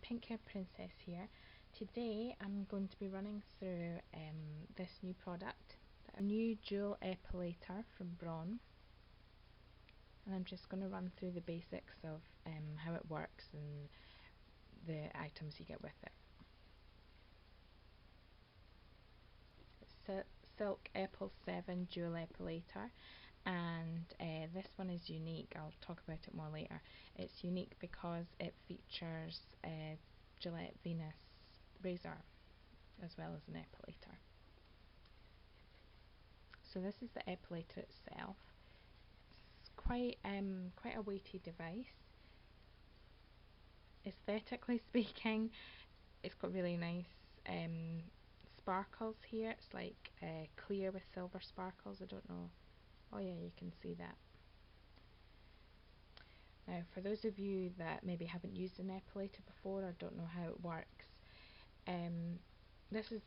Pink Hair Princess here. Today I'm going to be running through this new product, a new Dual Epilator from Braun, and I'm just going to run through the basics of how it works and the items you get with it. It's Silk Epil 7 Dual Epilator, and this one is unique. I'll talk about it more later. It's unique because it features a Gillette Venus razor as well as an epilator. So this is the epilator itself. It's quite a weighty device. Aesthetically speaking, it's got really nice sparkles here. It's like clear with silver sparkles. I don't know. Oh yeah, you can see that. Now, for those of you that maybe haven't used an epilator before or don't know how it works, this is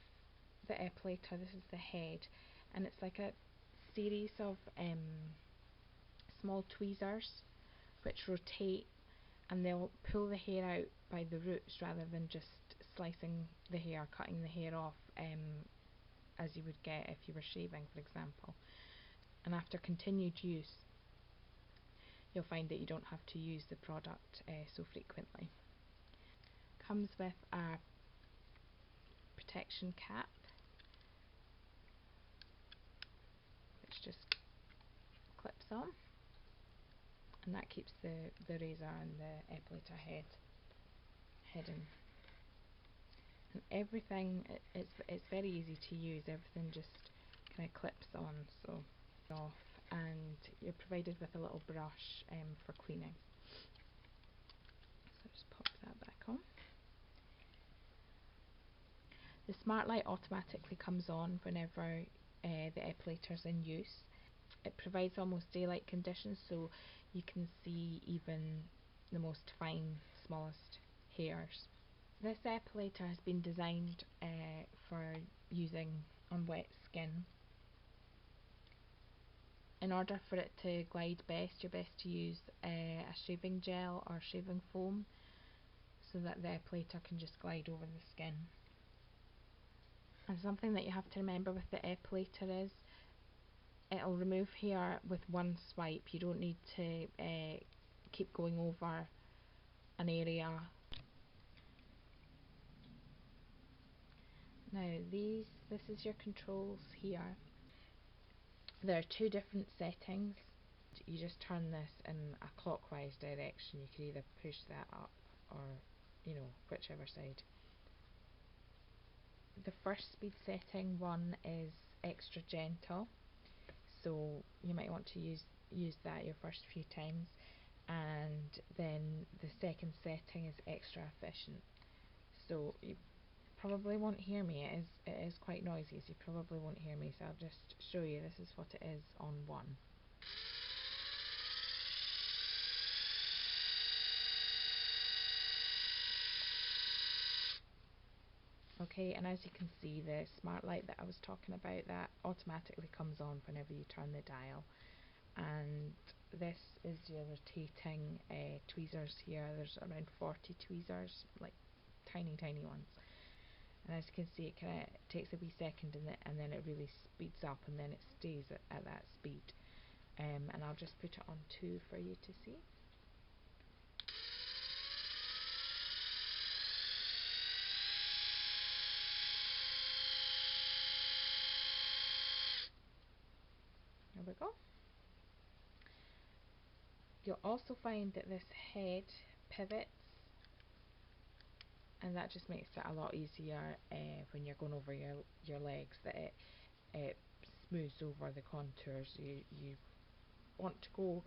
the epilator, this is the head, and it's like a series of small tweezers which rotate, and they'll pull the hair out by the roots rather than just slicing the hair, cutting the hair off as you would get if you were shaving, for example. And after continued use, you'll find that you don't have to use the product so frequently. Comes with a protection cap, which just clips on, and that keeps the razor and the epilator head hidden. And everything, it's very easy to use. Everything just kind of clips on, so off, and you're provided with a little brush for cleaning. So just pop that back on. The smart light automatically comes on whenever the epilator's in use. It provides almost daylight conditions, so you can see even the most fine, smallest hairs. This epilator has been designed for using on wet skin. In order for it to glide best, you're best to use a shaving gel or shaving foam so that the epilator can just glide over the skin. And something that you have to remember with the epilator is it'll remove hair with one swipe. You don't need to keep going over an area. Now this is your controls here. There are two different settings. You just turn this in a clockwise direction. You can either push that up or, whichever side. The first speed setting one is extra gentle, so you might want to use that your first few times, and then the second setting is extra efficient. So you probably won't hear me. It is quite noisy, so you probably won't hear me, so I'll just show you. This is what it is on one. Okay, and as you can see, the smart light that I was talking about, that automatically comes on whenever you turn the dial. And this is your rotating tweezers here. There's around 40 tweezers, like tiny ones. And as you can see, it kind of takes a wee second and then it really speeds up, and then it stays at that speed. And I'll just put it on 2 for you to see. There we go. You'll also find that this head pivots, and that just makes it a lot easier when you're going over your legs, that it smooths over the contours. You want to go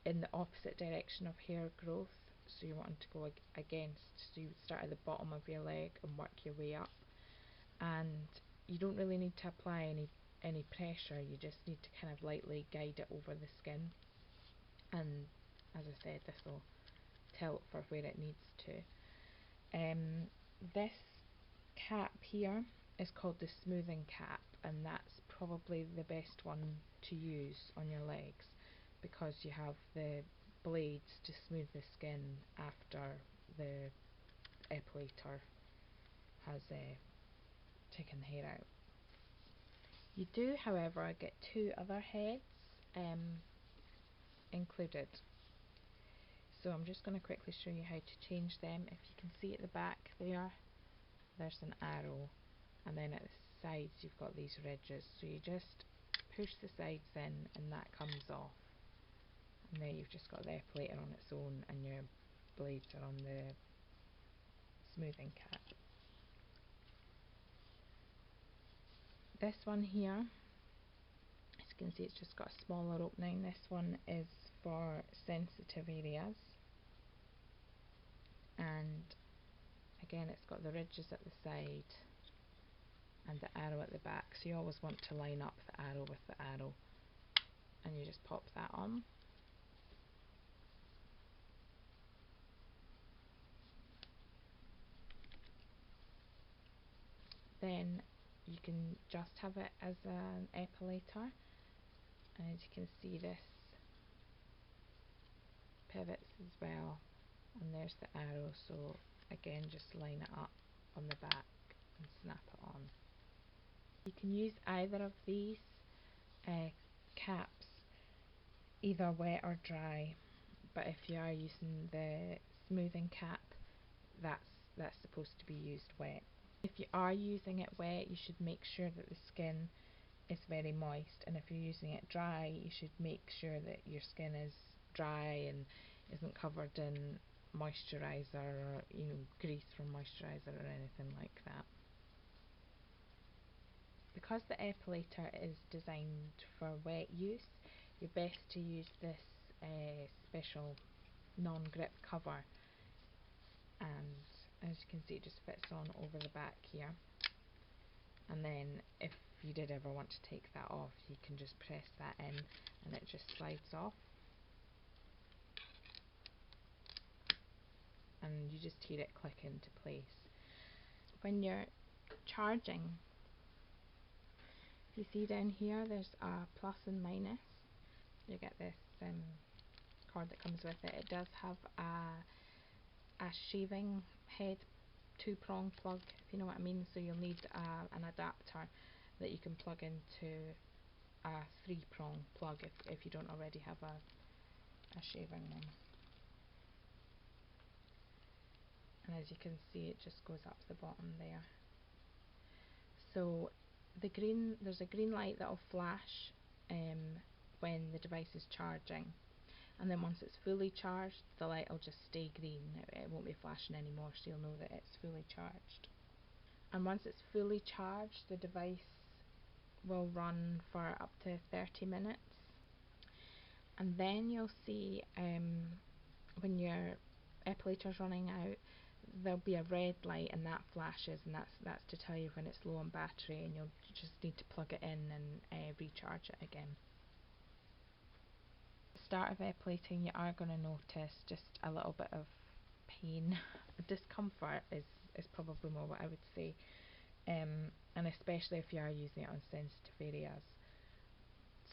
in the opposite direction of hair growth, so you want to go against, so you would start at the bottom of your leg and work your way up, and you don't really need to apply any pressure. You just need to kind of lightly guide it over the skin, and as I said, this will tilt for where it needs to. This cap here is called the smoothing cap, and that's probably the best one to use on your legs because you have the blades to smooth the skin after the epilator has taken the hair out. You do, however, get two other heads included. So I'm just going to quickly show you how to change them. If you can see at the back there, there's an arrow, and then at the sides you've got these ridges. So you just push the sides in and that comes off. And there you've just got the epilator on its own and your blades are on the smoothing cap. This one here, as you can see, it's just got a smaller opening. This one is for sensitive areas, and again it's got the ridges at the side and the arrow at the back, so you always want to line up the arrow with the arrow, and you just pop that on. Then you can just have it as an epilator, and as you can see, this pivots as well, and there's the arrow, so again just line it up on the back and snap it on. You can use either of these caps, either wet or dry, but if you are using the smoothing cap, that's supposed to be used wet. If you are using it wet, you should make sure that the skin is very moist, and if you're using it dry, you should make sure that your skin is dry and isn't covered in moisturiser or grease from moisturiser or anything like that. Because the epilator is designed for wet use, you're best to use this special non-grip cover, and as you can see, it just fits on over the back here, and then if you did ever want to take that off, you can just press that in and it just slides off, and you just hear it click into place. When you're charging, if you see down here there's a plus and minus, you get this cord that comes with it. It does have a shaving head 2-prong plug, if you know what I mean, so you'll need an adapter that you can plug into a 3-prong plug if you don't already have a shaving one. And as you can see, it just goes up the bottom there. So there's a green light that will flash when the device is charging, and then once it's fully charged, the light will just stay green. It won't be flashing anymore, so you'll know that it's fully charged. And once it's fully charged, the device will run for up to 30 minutes, and then you'll see when your epilator's running out, there'll be a red light and that flashes, and that's to tell you when it's low on battery, and you'll just need to plug it in and recharge it again. At the start of epilating, you are going to notice just a little bit of pain. Discomfort is probably more what I would say, and especially if you are using it on sensitive areas.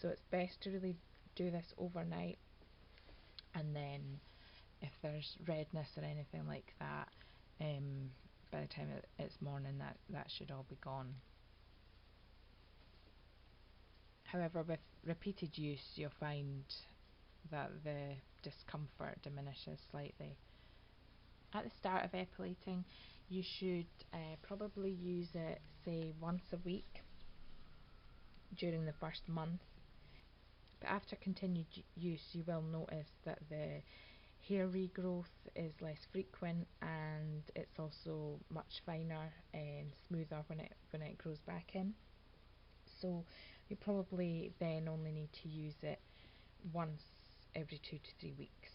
So it's best to really do this overnight, and then if there's redness or anything like that, by the time it's morning, that should all be gone. However, with repeated use, you'll find that the discomfort diminishes slightly. At the start of epilating, you should probably use it, say, once a week during the first month. But after continued use, you will notice that the hair regrowth is less frequent, and it's also much finer and smoother when it grows back in. So you probably then only need to use it once every 2 to 3 weeks.